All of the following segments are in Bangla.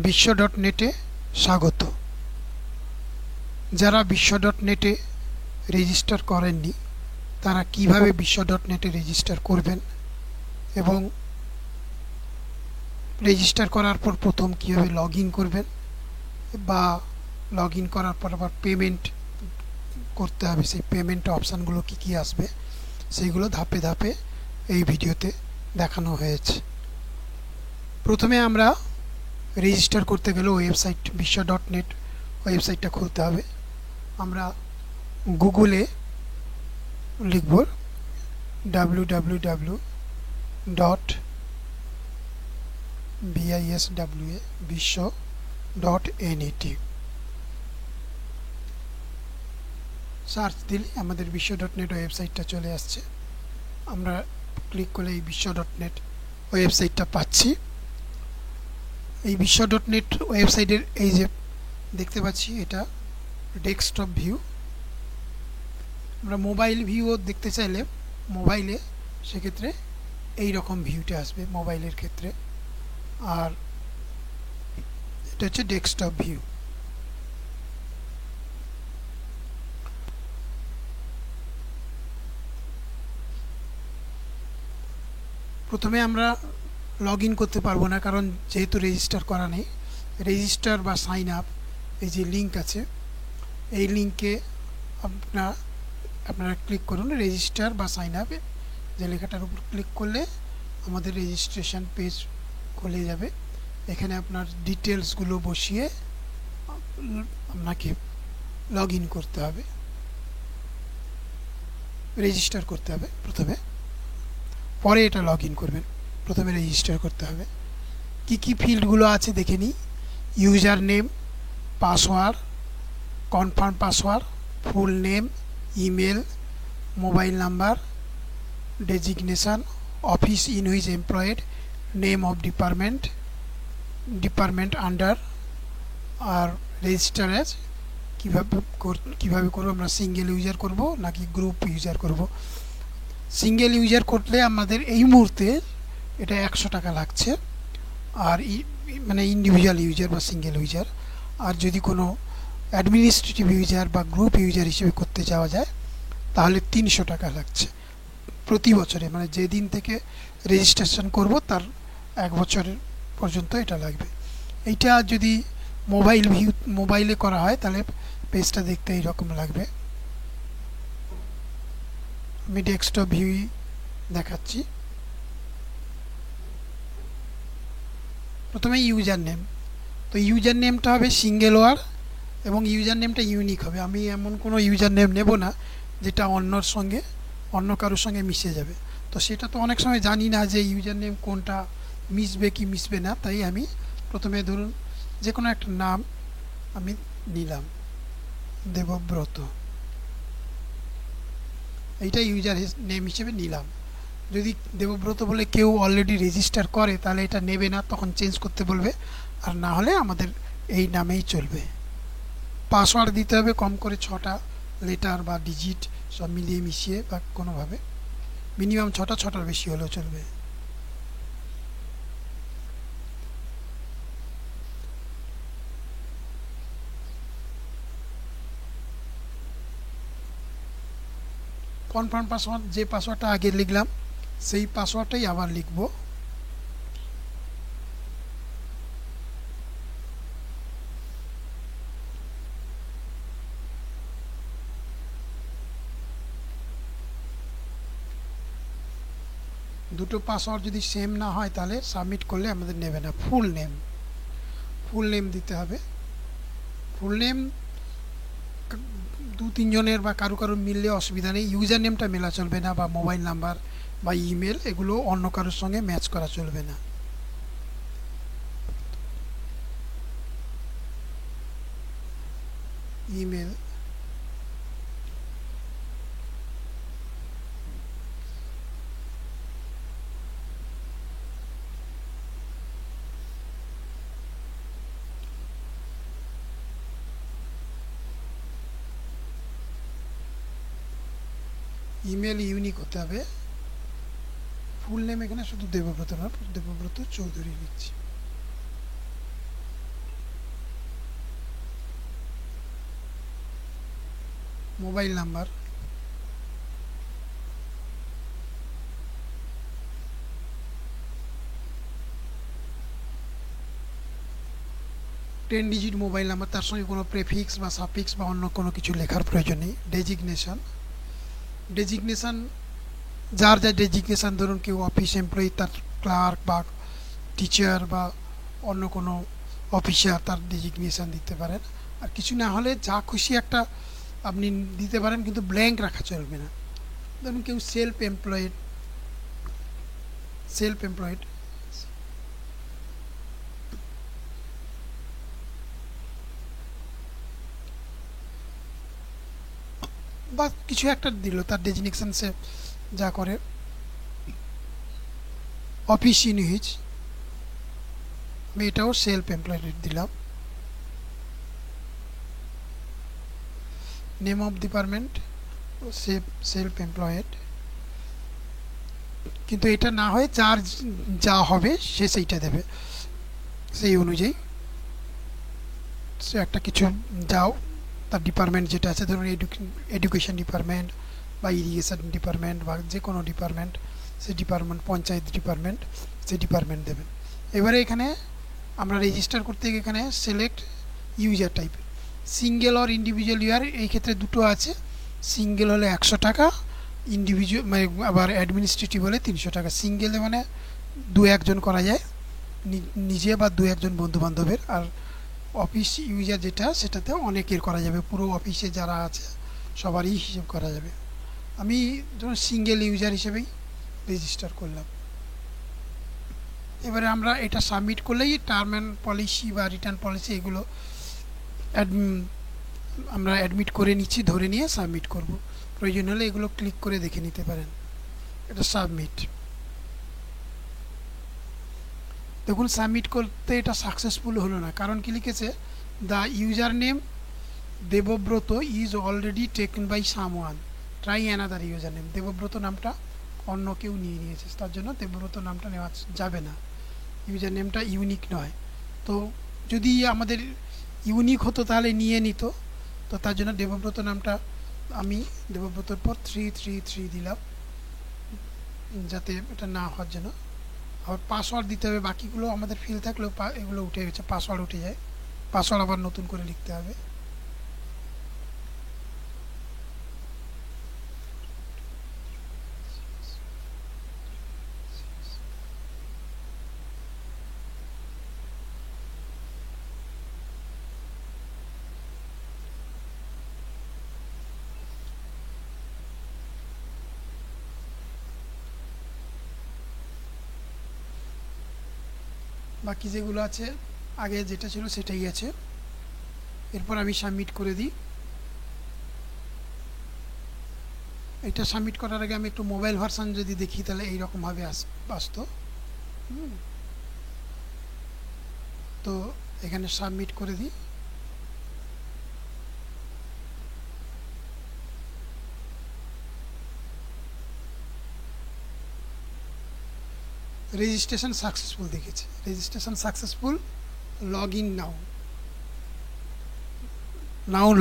বিশ্ব.নেটে স্বাগত। যারা বিশ্ব.নেটে রেজিস্টার করেননি তারা কিভাবে বিশ্ব.নেটে রেজিস্টার করবেন এবং রেজিস্টার করার পর প্রথম কিভাবে লগইন করবেন বা লগইন করার পর আবার পেমেন্ট করতে হবে, সেই পেমেন্ট অপশানগুলো কি কি আসবে সেইগুলো ধাপে ধাপে এই ভিডিওতে দেখানো হয়েছে। প্রথমে আমরা রেজিস্টার করতে গেলে ওয়েবসাইট বিশ্ব.নেট ওয়েবসাইটটা খুলতে হবে। আমরা গুগলে লিখব www.biswa.net সার্চ দিলে আমাদের বিশ্ব.নেট ওয়েবসাইটটা চলে আসছে। আমরা ক্লিক করলে এই বিশ্ব.নেট ওয়েবসাইটটা পাচ্ছি। এই বিশ্ব.নেট ওয়েবসাইটের এই যে দেখতে পাচ্ছি এটা ডেস্কটপ ভিউ। আমরা মোবাইল ভিউও দেখতে চাইলে মোবাইলে সেক্ষেত্রে এই রকম ভিউটা আসবে মোবাইলের ক্ষেত্রে, আর এটা হচ্ছে ডেস্কটপ ভিউ। প্রথমে আমরা লগ ইন করতে পারবো না, কারণ যেহেতু রেজিস্টার করা নেই। রেজিস্টার বা সাইন আপ এই যে লিঙ্ক আছে, এই লিঙ্কে আপনারা ক্লিক করুন। রেজিস্টার বা সাইন আপ যে লেখাটার উপর ক্লিক করলে আমাদের রেজিস্ট্রেশন পেজ খুলে যাবে। এখানে আপনার ডিটেলসগুলো বসিয়ে আপনাকে লগ ইন করতে হবে, রেজিস্টার করতে হবে প্রথমে, পরে এটা লগ ইন করবেন। প্রথমে রেজিস্টার করতে হবে। কি কি ফিল্ডগুলো আছে দেখে নিই। User name, password, confirm password, full name, email, mobile number, designation, office in which employed, name of department, department under, আর রেজিস্টার অ্যাজ কীভাবে করবো আমরা, সিঙ্গেল ইউজার করব নাকি গ্রুপ ইউজার করব। সিঙ্গেল ইউজার করলে আমাদের এই মুহূর্তে এটা 100 টাকা লাগছে, আর মানে ইন্ডিভিজুয়াল ইউজার বা সিঙ্গেল ইউজার। আর যদি কোনো অ্যাডমিনিস্ট্রেটিভ ইউজার বা গ্রুপ ইউজার হিসেবে করতে যাওয়া যায় তাহলে 300 টাকা লাগছে প্রতি বছরে, মানে যেদিন থেকে রেজিস্ট্রেশন করব তার 1 বছরের পর্যন্ত এটা লাগবে। এইটা যদি মোবাইলে করা হয় তাহলে পেজটা দেখতে এইরকম লাগবে। আমি ডেস্কটপ ভিউ দেখাচ্ছি। প্রথমে ইউজার নেম, তো ইউজার নেমটা হবে সিঙ্গেল ওয়ার্ড এবং ইউজার নেমটা ইউনিক হবে। আমি এমন কোনো ইউজার নেম নেব না যেটা অন্য কারোর সঙ্গে মিশে যাবে। তো সেটা তো অনেক সময় জানি না যে ইউজার নেম কোনটা মিশবে কি মিশবে না। তাই আমি প্রথমে ধরুন যে কোনো একটা নাম আমি নিলাম, দেবব্রত, এইটা ইউজার নেম হিসেবে নিলাম। যদি দেবব্রত বলে কেউ অলরেডি রেজিস্টার করে তাহলে এটা নেবে না, তখন চেঞ্জ করতে বলবে, আর না হলে আমাদের এই নামেই চলবে। পাসওয়ার্ড দিতে হবে কম করে 6টা লেটার বা ডিজিট সব মিলিয়ে মিশিয়ে বা কোনোভাবে, মিনিমাম 6টার বেশি হলেও চলবে। কনফার্ম পাসওয়ার্ড, যে পাসওয়ার্ডটা আগে লিখলাম সেই পাসওয়ার্ডটাই আবার লিখব। দুটো পাসওয়ার্ড যদি সেম না হয় তাহলে সাবমিট করলে আমাদের নেবে না। ফুল নেম দিতে হবে। ফুল নেম 2-3 জনের বা কারো মিললে অসুবিধা নেই। ইউজার নেমটা মেলা চলবে না, বা মোবাইল নাম্বার বা ইমেল এগুলো অন্য কারোর সঙ্গে ম্যাচ করা চলবে না। ইমেল, ইমেল ইউনিক হতে হবে। ফুল নেম এখানে শুধু দেবব্রত না, দেবব্রত চৌধুরী লিখছি। Mobile number, 10 digit mobile number, তার সঙ্গে কোনো প্রেফিক্স বা সাফিক্স বা অন্য কোনো কিছু লেখার প্রয়োজন নেই। ডেজিগনেশন যার যা ডেজিগনেশন, ধরুন কেউ অফিস এমপ্লয়ি, তার ক্লার্ক বা টিচার বা অন্য কোনো অফিসার, তার ডেজিগনেশন দিতে পারেন। আর কিছু না হলে যা খুশি একটা আপনি দিতে পারেন, কিন্তু ব্ল্যাঙ্ক রাখা চলবে না। ধরুন কেউ সেলফ এমপ্লয়েড বা কিছু একটা দিল, তার ডেজিগনেশন সে যা করে। অফিস ইন হুইচ, আমি এটাও সেলফ এমপ্লয়েড দিলাম। Name of department self employed, কিন্তু এটা না হয়ে যার যা হবে সে সেইটা দেবে, সেই অনুযায়ী সে একটা কিছু যাও তার ডিপার্টমেন্ট যেটা আছে, ধরুন এডুকেশন ডিপার্টমেন্ট বা ইরিগেশন ডিপার্টমেন্ট বা যে কোনো ডিপার্টমেন্ট, সেই ডিপার্টমেন্ট, পঞ্চায়েত ডিপার্টমেন্ট, সেই ডিপার্টমেন্ট দেবেন। এবারে এখানে আমরা রেজিস্টার করতে গিয়ে এখানে select user type, single or individual user, এই ক্ষেত্রে দুটো আছে। সিঙ্গেল হলে 100 টাকা, ইন্ডিভিজুয়াল মানে আবার অ্যাডমিনিস্ট্রেটিভ হলে 300 টাকা। সিঙ্গেলে মানে 2-1 জন করা যায়, নিজে বা 2-1 জন বন্ধুবান্ধবের। আর অফিস ইউজার যেটা, সেটাতে অনেকের করা যাবে, পুরো অফিসে যারা আছে সবারই হিসেব করা যাবে। আমি ধরুন সিঙ্গেল ইউজার হিসেবেই রেজিস্টার করলাম। এবারে আমরা এটা সাবমিট করলেই টার্ম অ্যান্ড পলিসি বা রিটার্ন পলিসি এগুলো আমরা অ্যাডমিট করে নিচ্ছি, ধরে নিয়ে সাবমিট করব। প্রয়োজন হলে এগুলো ক্লিক করে দেখে নিতে পারেন। এটা সাবমিট, দেখুন সাবমিট করতে এটা সাকসেসফুল হলো না, কারণ কি লিখেছে, the user name Debabrata is already taken by someone, try another user name. Debabrata নামটা অন্য কেউ নিয়ে নিয়েছে, তার জন্য দেবব্রত নামটা নেওয়া যাবে না, ইউজার নেমটা ইউনিক নয়। তো যদি আমাদের ইউনিক হতো তাহলে নিয়ে নিত, তো তার জন্য দেবব্রত নামটা আমি দেবব্রতর পর 333 দিলাম, যাতে এটা না হওয়ার জন্য। আবার পাসওয়ার্ড দিতে হবে, বাকিগুলো আমাদের ফিল থাকলেও এগুলো উঠে গেছে, পাসওয়ার্ড উঠে যায়, পাসওয়ার্ড আবার নতুন করে লিখতে হবে। বাকি যেগুলো আছে আগে যেটা ছিল সেটাই আছে। এরপর আমি সাবমিট করে দিই। এটা সাবমিট করার আগে আমি একটু মোবাইল ভার্সান যদি দেখি, তাহলে এইরকমভাবে আসতো। তো এখানে সাবমিট করে দিই। রেজিস্ট্রেশন সাকসেসফুল দেখেছে, registration successful, log in now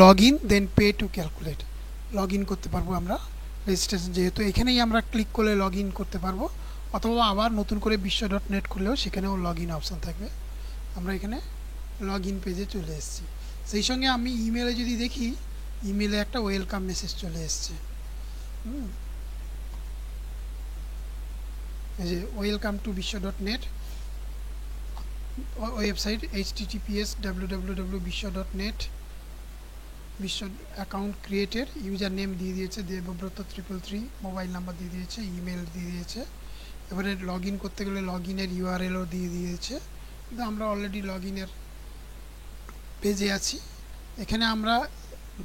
log in then pay to calculate. Log in করতে পারবো আমরা রেজিস্ট্রেশন, যেহেতু এখানেই আমরা ক্লিক করলে লগ ইন করতে পারবো, অথবা আবার নতুন করে বিশ্ব.নেট খুললেও সেখানেও লগ ইন অপশান থাকবে। আমরা এখানে লগ ইন পেজে চলে এসেছি। সেই সঙ্গে আমি ইমেলে যদি দেখি, ইমেলে একটা ওয়েলকাম মেসেজ চলে এসছে। এই যে ওয়েলকাম টু বিশ্ব.নেট ওয়েবসাইট, https://www.বিশ্ব.net, বিশ্ব অ্যাকাউন্ট ক্রিয়েটেড, ইউজার নেম দিয়ে দিয়েছে দেবব্রত 333, মোবাইল নাম্বার দিয়ে দিয়েছে, ইমেল দিয়ে দিয়েছে। এবারে লগ ইন করতে গেলে লগ ইনের ইউআরএলও দিয়ে দিয়েছে, কিন্তু আমরা অলরেডি লগ ইনের পেজে আছি। এখানে আমরা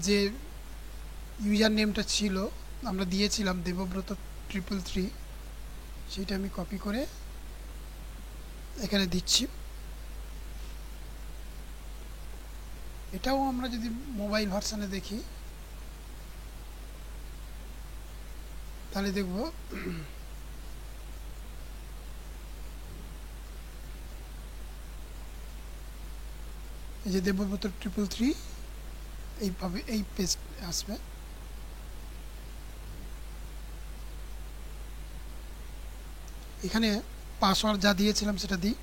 যে ইউজার নেমটা ছিল, আমরা দিয়েছিলাম দেবব্রত 333, সেটা আমি কপি করে এখানে দিচ্ছি। এটাও আমরা যদি মোবাইল ভার্সানে দেখি, তাহলে দেখব এই যে দেবব্রত 333, এইভাবে এই পেজ আসবে। এখানে পাসওয়ার্ড যা দিয়েছিলাম সেটা দিই।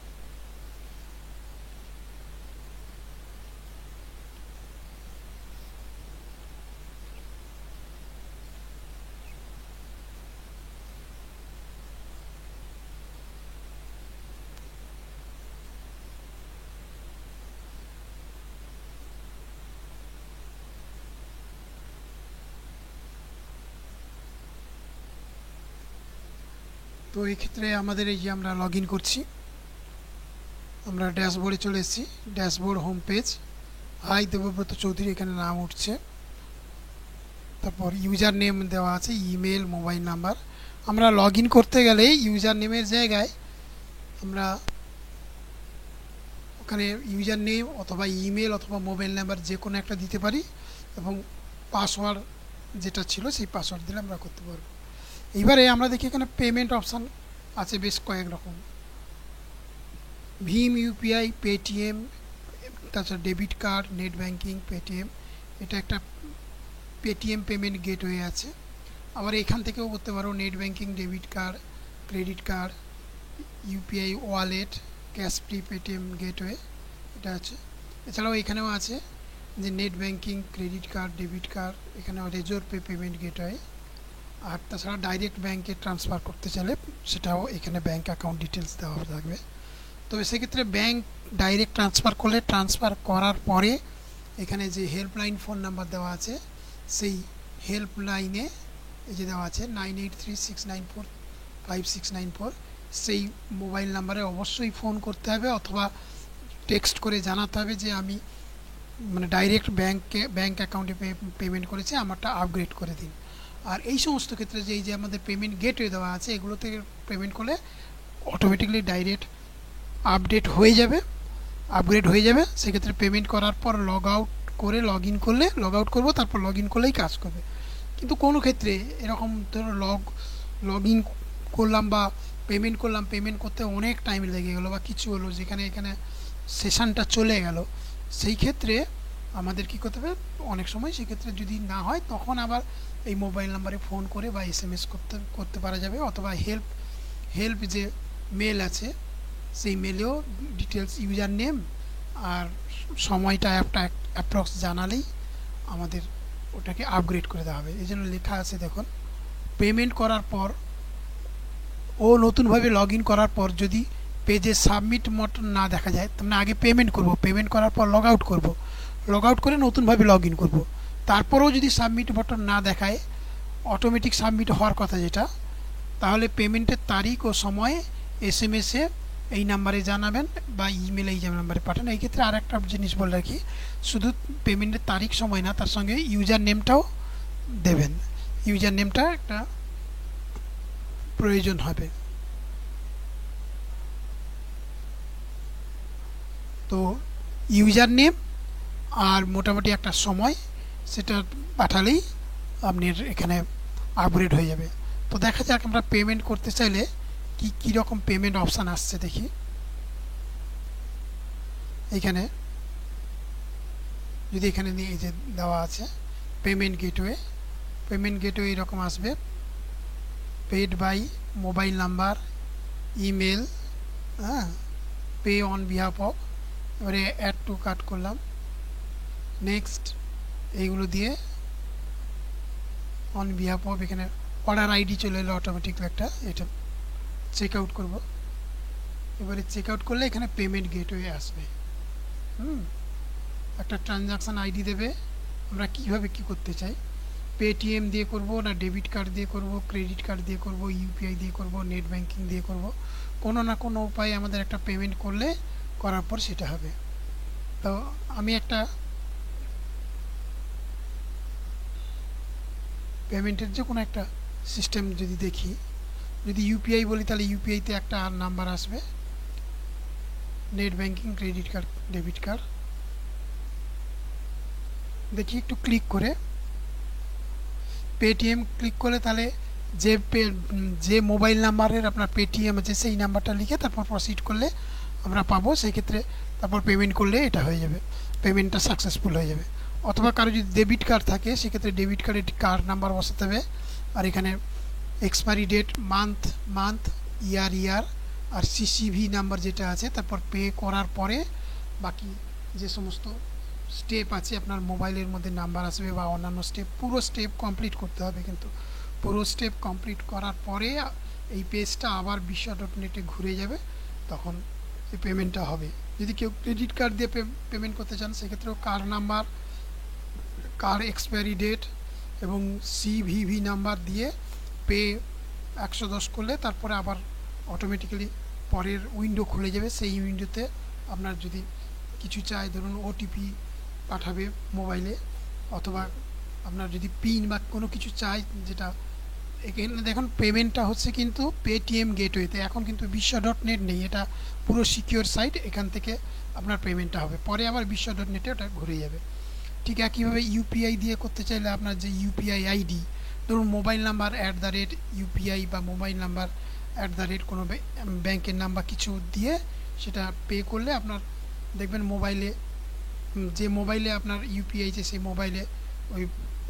তো এই ক্ষেত্রে আমাদের এই যে আমরা লগ ইন করছি, আমরা ড্যাশবোর্ডে চলে এসেছি। Dashboard home page, hi Debabrata Chowdhury এখানে নাম উঠছে। তারপর ইউজার নেম দেওয়া আছে, ইমেল, মোবাইল নাম্বার। আমরা লগ ইন করতে গেলে ইউজার নেমের জায়গায় আমরা ওখানে ইউজার নেম অথবা ইমেল অথবা মোবাইল নাম্বার যে কোনো একটা দিতে পারি, এবং পাসওয়ার্ড যেটা ছিল সেই পাসওয়ার্ড দিলে আমরা করতে পারবো। এইবারে আমরা দেখি এখানে পেমেন্ট অপশান আছে বেশ কয়েক রকম, ভীম, ইউপিআই, পেটিএম, তাছাড়া debit card, net banking, Paytm. এটা একটা পেটিএম পেমেন্ট গেটওয়ে আছে। আবার এখান থেকেও করতে পারো net banking, debit card, credit card, UPI wallet, cash free Paytm gateway এটা আছে। এছাড়াও এখানেও আছে যে net banking, credit card, debit card, এখানে রেজোর পে পেমেন্ট গেটওয়ে। আর তাছাড়া ডাইরেক্ট ব্যাঙ্কে ট্রান্সফার করতে চাইলে সেটাও এখানে ব্যাঙ্ক অ্যাকাউন্ট ডিটেলস দেওয়া থাকবে। তবে সেক্ষেত্রে ব্যাঙ্ক ডাইরেক্ট ট্রান্সফার করলে ট্রান্সফার করার পরে এখানে যে হেল্পলাইন ফোন নাম্বার দেওয়া আছে, সেই হেল্পলাইনে এই যে দেওয়া আছে 9836945694, সেই মোবাইল নাম্বারে অবশ্যই ফোন করতে হবে অথবা টেক্সট করে জানাতে হবে যে আমি মানে ডাইরেক্ট ব্যাঙ্ক অ্যাকাউন্টে পেমেন্ট করেছি, আমারটা আপগ্রেড করে দিন। আর এই সমস্ত ক্ষেত্রে যে এই যে আমাদের পেমেন্ট গেটওয়ে দেওয়া আছে, এগুলো থেকে পেমেন্ট করলে অটোমেটিকলি ডাইরেক্ট আপডেট হয়ে যাবে, আপগ্রেড হয়ে যাবে। সেক্ষেত্রে পেমেন্ট করার পর লগ আউট করে লগ ইন করলে, লগ আউট করবো তারপর লগ ইন করলেই কাজ করবে। কিন্তু কোনো ক্ষেত্রে এরকম ধরো লগ ইন করলাম বা পেমেন্ট করলাম, পেমেন্ট করতে অনেক টাইম লেগে গেলো বা কিছু হলো, যেখানে এখানে সেশনটা চলে গেল, সেই ক্ষেত্রে আমাদের কী করতে হবে, অনেক সময় সেক্ষেত্রে যদি না হয় তখন আবার এই মোবাইল নাম্বারে ফোন করে বা SMS করতে পারা যাবে, অথবা হেল্প যে মেল আছে সেই মেলেও ডিটেলস, ইউজার নেম আর সময়টা অ্যাপ্রক্স জানালেই আমাদের ওটাকে আপগ্রেড করে দেওয়া হবে। এই জন্য লেখা আছে দেখুন, পেমেন্ট করার পর ও নতুনভাবে লগ ইন করার পর যদি পেজে সাবমিট বাটন না দেখা যায়, তার মানে আগে পেমেন্ট করব, পেমেন্ট করার পর লগ আউট করব, লগ আউট করে নতুনভাবে লগ ইন করবো, তারপরেও যদি সাবমিট বাটন না দেখায়, অটোমেটিক সাবমিট হওয়ার কথা যেটা, তাহলে পেমেন্টের তারিখ ও সময় SMS-এ এই নাম্বারে জানাবেন বা ইমেলে এই নাম্বারে পাঠান। এই ক্ষেত্রে আর একটা জিনিস বলে রাখি, শুধু পেমেন্টের তারিখ সময় না, তার সঙ্গে ইউজার নেমটাও দেবেন, ইউজার নেমটা একটা প্রয়োজন হবে। তো ইউজার নেম আর মোটামুটি একটা সময় সেটা পাঠালেই আপনার এখানে আপগ্রেড হয়ে যাবে। তো দেখা যাক আমরা পেমেন্ট করতে চাইলে কী রকম পেমেন্ট অপশান আসছে দেখি। এইখানে যদি এখানে নিয়ে এই যে দেওয়া আছে পেমেন্ট গেটওয়ে, পেমেন্ট গেটওয়ে এরকম আসবে, paid by mobile number, email, হ্যাঁ, পে অন বিহাফ অফ, এবারে অ্যাড টু কার্ট করলাম, নেক্সট এইগুলো দিয়ে অন বিহাফ অফ, এখানে অর্ডার আইডি চলে এলো অটোমেটিকলি একটা, এটা চেক আউট করবো। এবারে চেক আউট করলে এখানে পেমেন্ট গেটওয়ে আসবে, একটা ট্রানজাকশান আইডি দেবে। আমরা কীভাবে কী করতে চাই, পেটিএম দিয়ে করব না ডেবিট কার্ড দিয়ে করব, ক্রেডিট কার্ড দিয়ে করব, ইউপিআই দিয়ে করব, নেট ব্যাঙ্কিং দিয়ে করব, কোনো না কোনো উপায়ে আমাদের একটা পেমেন্ট করলে করার পর সেটা হবে। তো আমি একটা পেমেন্টের যে কোনো একটা সিস্টেম যদি দেখি, যদি ইউপিআই বলি তাহলে ইউপিআইতে একটা নাম্বার আসবে, net banking, credit card, debit card দেখি একটু ক্লিক করে, পেটিএম ক্লিক করলে তাহলে যে মোবাইল নাম্বারের আপনার পেটিএম আছে সেই নাম্বারটা লিখে তারপর প্রসিড করলে আমরা পাবো, সেই ক্ষেত্রে তারপর পেমেন্ট করলে এটা হয়ে যাবে, পেমেন্টটা সাকসেসফুল হয়ে যাবে। অথবা কারো যদি ডেবিট কার্ড থাকে সেক্ষেত্রে ডেবিট কার্ডের কার্ড নাম্বার বসাতে হবে, আর এখানে এক্সপায়ারি ডেট, মান্থ ইয়ার আর সিসিভি নাম্বার যেটা আছে, তারপর পে করার পরে বাকি যে সমস্ত স্টেপ আছে আপনার মোবাইলের মধ্যে নাম্বার আসবে বা অন্যান্য স্টেপ, পুরো স্টেপ কমপ্লিট করতে হবে। কিন্তু পুরো স্টেপ কমপ্লিট করার পরে এই পেজটা আবার বিশ্ব.নেটে ঘুরে যাবে, তখন এই পেমেন্টটা হবে। যদি কেউ ক্রেডিট কার্ড দিয়ে পেমেন্ট করতে চান সেক্ষেত্রেও card number, card expiry date এবং সিভিভি নাম্বার দিয়ে পে 110 করলে তারপরে আবার অটোমেটিক্যালি পরের উইন্ডো খুলে যাবে। সেই উইন্ডোতে আপনার যদি কিছু চাই, ধরুন ওটিপি পাঠাবে মোবাইলে, অথবা আপনার যদি পিন বা কোনো কিছু চাই, যেটা এখানে দেখুন পেমেন্টটা হচ্ছে কিন্তু পেটিএম গেটওয়েতে, এখন কিন্তু বিশ্ব.নেট নেই, এটা পুরো সিকিউর সাইট, এখান থেকে আপনার পেমেন্টটা হবে, পরে আবার বিশ্ব.নেটে ওটা ঘুরে যাবে। ঠিক একইভাবে ইউপিআই দিয়ে করতে চাইলে আপনার যে ইউপিআই আইডি, ধরুন মোবাইল নাম্বার @UPI বা মোবাইল নাম্বার কোনো ব্যাংকের নাম্বার কিছু দিয়ে সেটা পে করলে আপনার দেখবেন মোবাইলে, যে মোবাইলে আপনার ইউপিআই যে সেই মোবাইলে ওই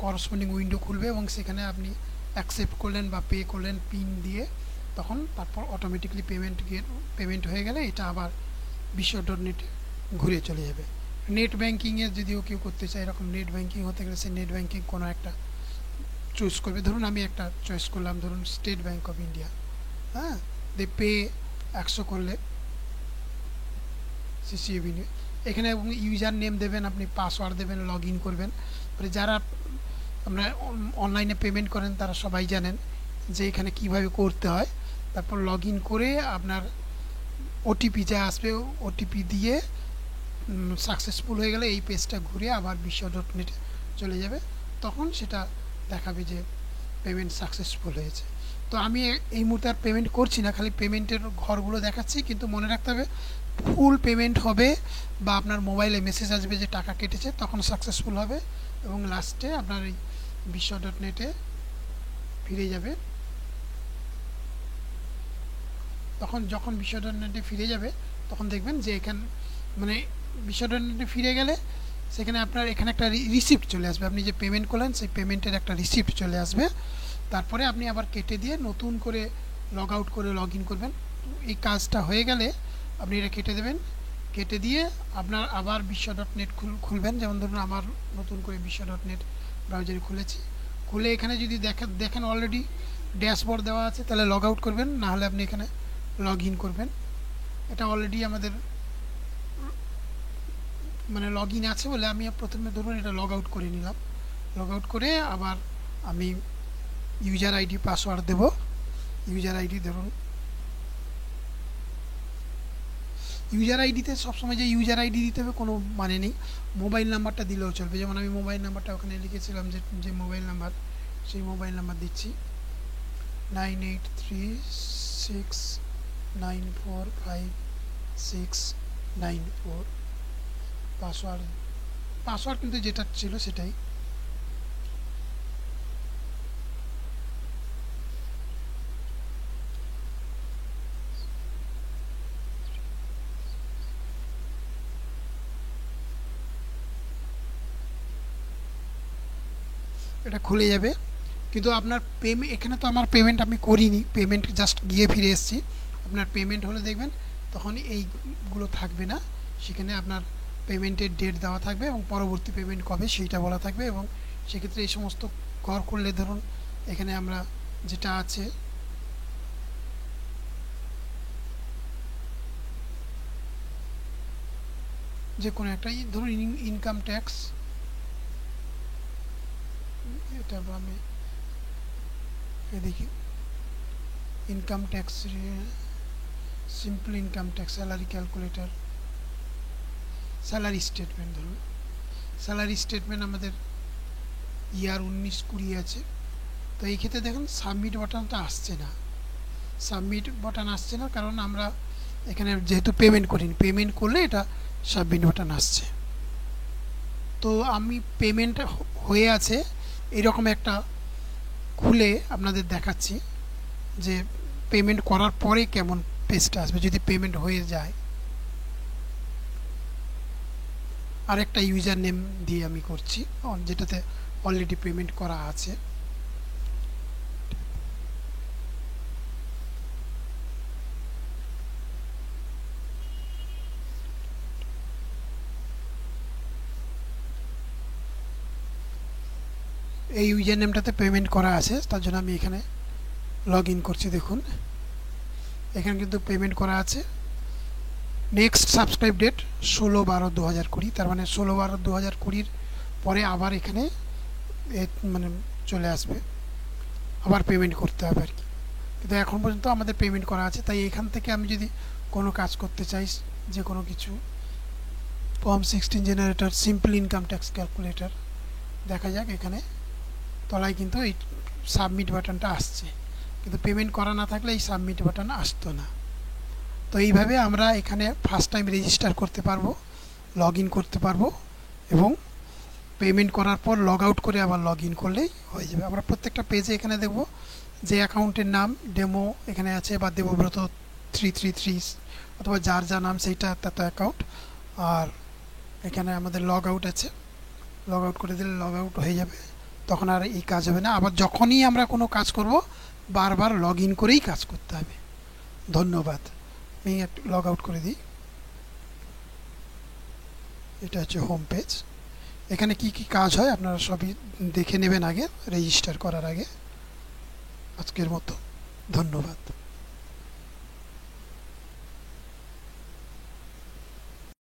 করসপন্ডিং উইন্ডো খুলবে এবং সেখানে আপনি অ্যাকসেপ্ট করলেন বা পে করলেন পিন দিয়ে, তখন তারপর অটোমেটিক্যালি পেমেন্ট হয়ে গেলে এটা আবার বিশ্ব.নেটে ঘুরে চলে যাবে। নেট ব্যাঙ্কিংয়ে যদিও কেউ করতে চায়, এরকম নেট ব্যাঙ্কিং হতে গেলে সে নেট ব্যাঙ্কিং কোনো একটা চুজ করবে। ধরুন আমি একটা চয়েস করলাম, ধরুন স্টেট ব্যাঙ্ক অফ ইন্ডিয়া, হ্যাঁ, পে 100 করলে সিসিএবি নিয়ে এখানে ইউজার নেম দেবেন, আপনি পাসওয়ার্ড দেবেন, লগ ইন করবেন। যারা আপনার অনলাইনে পেমেন্ট করেন তারা সবাই জানেন যে এখানে কিভাবে করতে হয়। তারপর লগ ইন করে আপনার ওটিপি যা আসবে, ওটিপি দিয়ে সাকসেসফুল হয়ে গেলে এই পেজটা ঘুরে আবার বিশ্ব.নেটে চলে যাবে, তখন সেটা দেখাবে যে পেমেন্ট সাকসেসফুল হয়েছে। তো আমি এই মুহূর্তে আর পেমেন্ট করছি না, খালি পেমেন্টের ঘরগুলো দেখাচ্ছি, কিন্তু মনে রাখতে হবে ফুল পেমেন্ট হবে বা আপনার মোবাইলে মেসেজ আসবে যে টাকা কেটেছে, তখন সাকসেসফুল হবে এবং লাস্টে আপনার এই বিশ্ব.নেটে ফিরে যাবে। যখন বিশ্ব.নেটে ফিরে যাবে তখন দেখবেন যে এখানে মানে বিশ্ব.নেটে ফিরে গেলে সেখানে আপনার এখানে একটা রিসিপ্ট চলে আসবে, আপনি যে পেমেন্ট করলেন সেই পেমেন্টের একটা রিসিপ্ট চলে আসবে। তারপরে আপনি আবার কেটে দিয়ে নতুন করে লগ আউট করে লগ ইন করবেন। এই কাজটা হয়ে গেলে আপনি এটা কেটে দেবেন, কেটে দিয়ে আপনার আবার বিশ্ব.নেট খুলবেন। যেমন ধরুন আমার নতুন করে বিশ্ব.নেট ব্রাউজারে খুলেছি, খুলে এখানে যদি দেখেন অলরেডি ড্যাশবোর্ড দেওয়া আছে, তাহলে লগ আউট করবেন, না হলে আপনি এখানে লগ ইন করবেন। এটা অলরেডি আমাদের লগ ইন আছে বলে আমি প্রথমে ধরুন এটা লগ আউট করে নিলাম। লগ আউট করে আবার আমি ইউজার আইডি পাসওয়ার্ড দেব। ইউজার আইডি ধরুন, ইউজার আইডিতে সবসময় যে ইউজার আইডি দিতে হবে কোনো মানে নেই, মোবাইল নাম্বারটা দিলেও চলবে। যেমন আমি মোবাইল নাম্বারটা ওখানে লিখেছিলাম, যে মোবাইল নাম্বার, সেই মোবাইল নাম্বার দিচ্ছি 9836945694। পাসওয়ার্ড কিন্তু যেটা ছিল সেটাই। এটা খুলে যাবে, কিন্তু আপনার এখানে তো আমার পেমেন্ট আমি করিনি, পেমেন্ট জাস্ট গিয়ে ফিরে এসেছি। আপনার পেমেন্ট হলে দেখবেন তখন এইগুলো থাকবে না, সেখানে আপনার পেমেন্টের ডেট দেওয়া থাকবে এবং পরবর্তী পেমেন্ট কবে সেইটা বলা থাকবে। এবং সেক্ষেত্রে এই সমস্ত ঘর করলে ধরুন এখানে আমরা যেটা আছে যে কোনো একটা ধরুন ইনকাম ট্যাক্স, এটা আমি দেখি income tax, simple income tax, salary calculator, salary statement. ধরুন স্যালারি স্টেটমেন্ট আমাদের ইয়ার 19-20 আছে, তো এই ক্ষেত্রে দেখুন সাবমিট বাটনটা আসছে না। সাবমিট বাটন আসছে না কারণ আমরা এখানে যেহেতু পেমেন্ট করিনি, পেমেন্ট করলে এটা সাবমিট বাটন আসছে। তো আমি পেমেন্ট হয়ে আছে এরকম একটা খুলে আপনাদের দেখাচ্ছি যে পেমেন্ট করার পরে কেমন পেজটা আসবে যদি পেমেন্ট হয়ে যায়। আরেকটা ইউজার নেম দিয়ে আমি করছি যেটাতে অলরেডি পেমেন্ট করা আছে। এই ইউজার নেমটাতে পেমেন্ট করা আছে, তার জন্য আমি এখানে লগ ইন করছি। দেখুন এখানে কিন্তু পেমেন্ট করা আছে। নেক্সট সাবস্ক্রাইব ডেট 16/12/2020, তার মানে 16/12/2020 পরে আবার এখানে মানে চলে আসবে, আবার পেমেন্ট করতে হবে আর কি। কিন্তু এখন পর্যন্ত আমাদের পেমেন্ট করা আছে, তাই এখান থেকে আমি যদি কোনো কাজ করতে চাই, যে কোনো কিছু, form 16 generator, simple income tax calculator, দেখা যাক এখানে তলায় কিন্তু এই সাবমিট বাটনটা আসছে, কিন্তু পেমেন্ট করা না থাকলে এই সাবমিট বাটন আসতো না। তো এইভাবে আমরা এখানে ফার্স্ট টাইম রেজিস্টার করতে পারবো, লগ ইন করতে পারবো, এবং পেমেন্ট করার পর লগ আউট করে আবার লগ ইন করলেই হয়ে যাবে। আমরা প্রত্যেকটা পেজে এখানে দেখব যে অ্যাকাউন্টের নাম ডেমো এখানে আছে, বা দেবব্রত 333, অথবা যার যা নাম সেইটা তত অ্যাকাউন্ট। আর এখানে আমাদের লগ আউট আছে, লগ আউট করে দিলে লগ আউট হয়ে যাবে, তখন আর এই কাজ হবে না। আবার যখনই আমরা কোনো কাজ করব বারবার লগ ইন করেই কাজ করতে হবে। ধন্যবাদ। আমি একটু লগ আউট করে দিই। এটা হচ্ছে হোম পেজ। এখানে কি কি কাজ হয় আপনারা সবই দেখে নেবেন আগে রেজিস্টার করার আগে। আজকের মতো ধন্যবাদ।